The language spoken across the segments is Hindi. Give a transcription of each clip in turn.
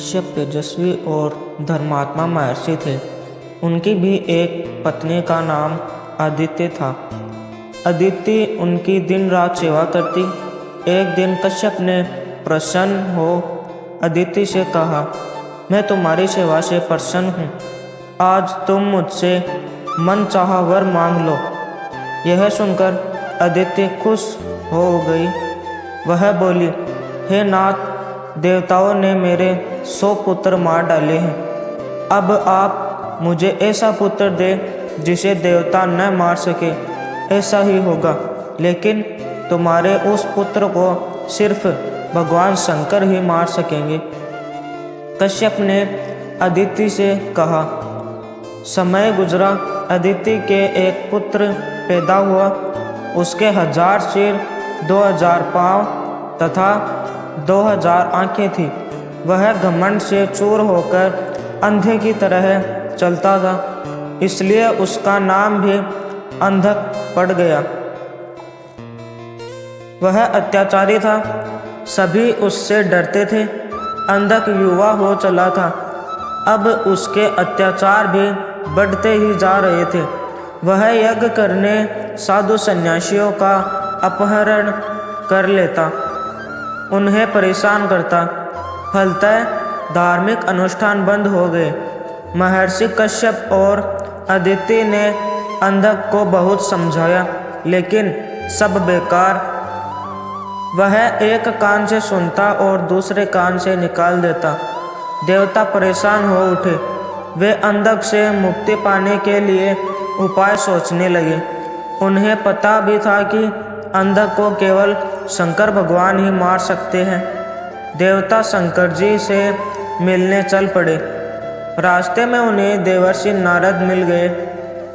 कश्यप तेजस्वी और धर्मात्मा महर्षि थे। उनकी भी एक पत्नी का नाम अदिति था। अदिति उनकी दिन रात सेवा करती। एक दिन कश्यप ने प्रसन्न हो अदिति से कहा, मैं तुम्हारी सेवा से प्रसन्न हूँ। आज तुम मुझसे मनचाहा वर मांग लो। यह सुनकर अदिति खुश हो गई। वह बोली, हे नाथ, देवताओं ने मेरे 100 पुत्र मार डाले हैं। अब आप मुझे ऐसा पुत्र दे जिसे देवता न मार सके। ऐसा ही होगा, लेकिन तुम्हारे उस पुत्र को सिर्फ भगवान शंकर ही मार सकेंगे। कश्यप ने अदिति से कहा। समय गुजरा। अदिति के एक पुत्र पैदा हुआ। उसके 1000 सिर, 2000 पाँव तथा 2000 आँखें थी। वह घमंड से चूर होकर अंधे की तरह चलता था, इसलिए उसका नाम भी अंधक पड़ गया। वह अत्याचारी था, सभी उससे डरते थे। अंधक युवा हो चला था। अब उसके अत्याचार भी बढ़ते ही जा रहे थे। वह यज्ञ करने साधु सन्यासियों का अपहरण कर लेता, उन्हें परेशान करता। फलतः धार्मिक अनुष्ठान बंद हो गए। महर्षि कश्यप और अदिति ने अंधक को बहुत समझाया, लेकिन सब बेकार। वह एक कान से सुनता और दूसरे कान से निकाल देता। देवता परेशान हो उठे। वे अंधक से मुक्ति पाने के लिए उपाय सोचने लगे। उन्हें पता भी था कि अंधक को केवल शंकर भगवान ही मार सकते हैं। देवता शंकर जी से मिलने चल पड़े। रास्ते में उन्हें देवर्षि नारद मिल गए।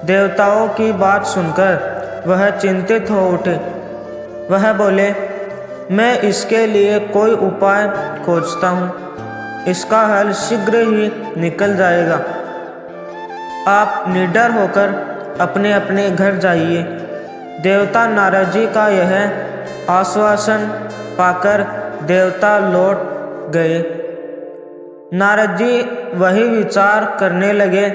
देवताओं की बात सुनकर वह चिंतित हो उठे। वह बोले, मैं इसके लिए कोई उपाय खोजता हूँ। इसका हल शीघ्र ही निकल जाएगा। आप निडर होकर अपने अपने घर जाइए। देवता नारद जी का यह आश्वासन पाकर देवता लौट गए। नारद जी वही विचार करने लगे।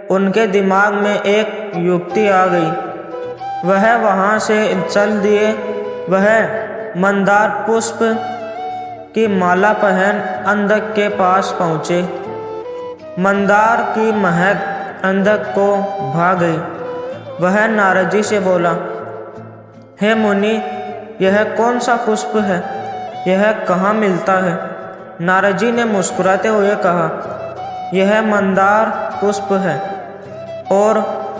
उनके दिमाग में एक युक्ति आ गई। वह वहाँ से चल दिए। वह मंदार पुष्प की माला पहन अंधक के पास पहुँचे। मंदार की महक अंधक को भा गई। वह नारद जी से बोला, हे मुनि, यह कौन सा पुष्प है? यह कहाँ मिलता है? नारद जी ने मुस्कुराते हुए कहा, यह मंदार पुष्प है और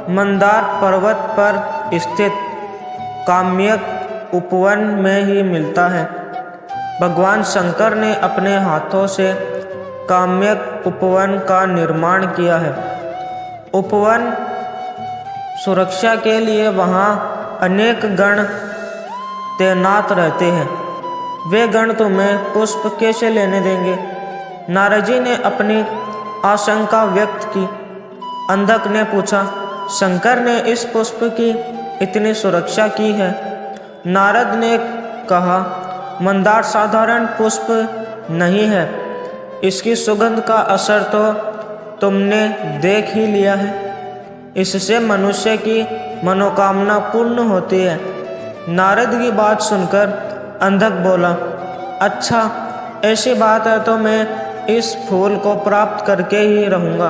मंदार पर्वत पर स्थित काम्यक उपवन में ही मिलता है। भगवान शंकर ने अपने हाथों से काम्यक उपवन का निर्माण किया है। उपवन सुरक्षा के लिए वहाँ अनेक गण तैनात रहते हैं। वे गण तुम्हें पुष्प कैसे लेने देंगे? नारद जी ने अपनी आशंका व्यक्त की। अंधक ने पूछा, शंकर ने इस पुष्प की इतनी सुरक्षा की है? नारद ने कहा, मंदार साधारण पुष्प नहीं है। इसकी सुगंध का असर तो तुमने देख ही लिया है। इससे मनुष्य की मनोकामना पूर्ण होती है। नारद की बात सुनकर अंधक बोला, अच्छा, ऐसी बात है तो मैं इस फूल को प्राप्त करके ही रहूँगा,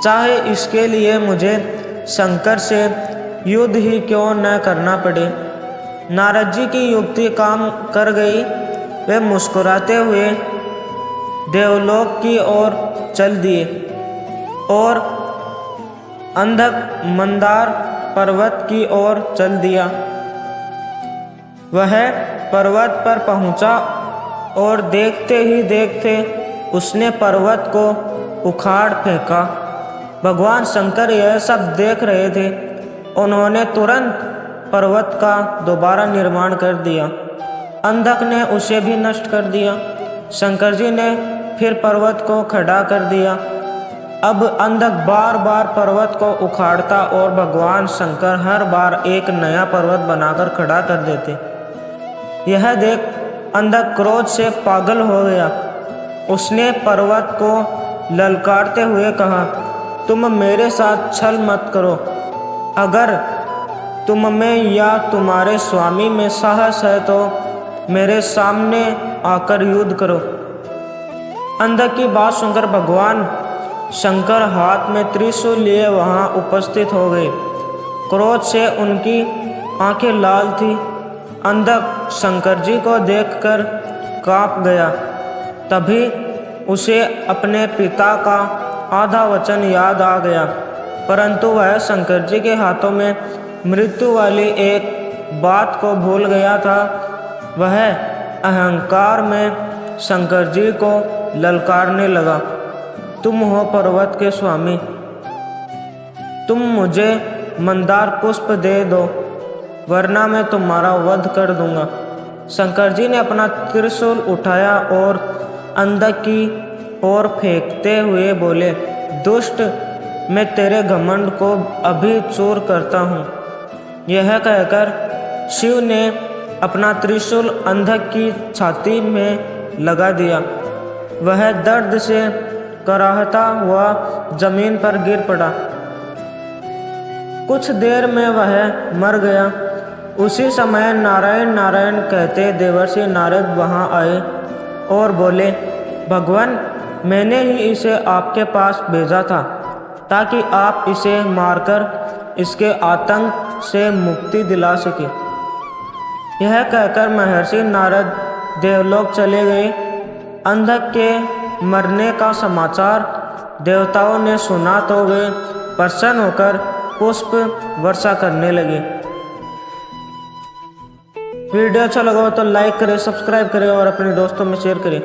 चाहे इसके लिए मुझे शंकर से युद्ध ही क्यों न करना पड़े। नारद जी की युक्ति काम कर गई। वे मुस्कुराते हुए देवलोक की ओर चल दिए और अंधक मंदार पर्वत की ओर चल दिया। वह पर्वत पर पहुंचा और देखते ही देखते उसने पर्वत को उखाड़ फेंका। भगवान शंकर यह सब देख रहे थे। उन्होंने तुरंत पर्वत का दोबारा निर्माण कर दिया। अंधक ने उसे भी नष्ट कर दिया। शंकर जी ने फिर पर्वत को खड़ा कर दिया। अब अंधक बार बार पर्वत को उखाड़ता और भगवान शंकर हर बार एक नया पर्वत बनाकर खड़ा कर देते। यह देख अंधक क्रोध से पागल हो गया। उसने पर्वत को ललकारते हुए कहा, तुम मेरे साथ छल मत करो। अगर तुम में या तुम्हारे स्वामी में साहस है तो मेरे सामने आकर युद्ध करो। अंधक की बात सुनकर भगवान शंकर हाथ में त्रिशूल लिए वहां उपस्थित हो गए। क्रोध से उनकी आंखें लाल थी। अंधक शंकर जी को देखकर कांप गया। तभी उसे अपने पिता का आधा वचन याद आ गया, परंतु वह शंकर जी के हाथों में मृत्यु वाली एक बात को भूल गया था। वह अहंकार में शंकर जी को ललकारने लगा, तुम हो पर्वत के स्वामी, तुम मुझे मंदार पुष्प दे दो, वरना मैं तुम्हारा वध कर दूंगा। शंकर जी ने अपना त्रिशूल उठाया और अंधक की ओर फेंकते हुए बोले, दुष्ट, मैं तेरे घमंड को अभी चूर करता हूँ। यह कहकर शिव ने अपना त्रिशूल अंधक की छाती में लगा दिया। वह दर्द से कराहता हुआ जमीन पर गिर पड़ा। कुछ देर में वह मर गया। उसी समय नारायण नारायण कहते देवर्षि नारद वहां आए और बोले, भगवान, मैंने ही इसे आपके पास भेजा था ताकि आप इसे मारकर इसके आतंक से मुक्ति दिला सके। यह कहकर महर्षि नारद देवलोक चले गए। अंधक के मरने का समाचार देवताओं ने सुना तो वे प्रसन्न होकर पुष्प वर्षा करने लगे। वीडियो अच्छा लगा हो तो लाइक करें, सब्सक्राइब करें और अपने दोस्तों में शेयर करें।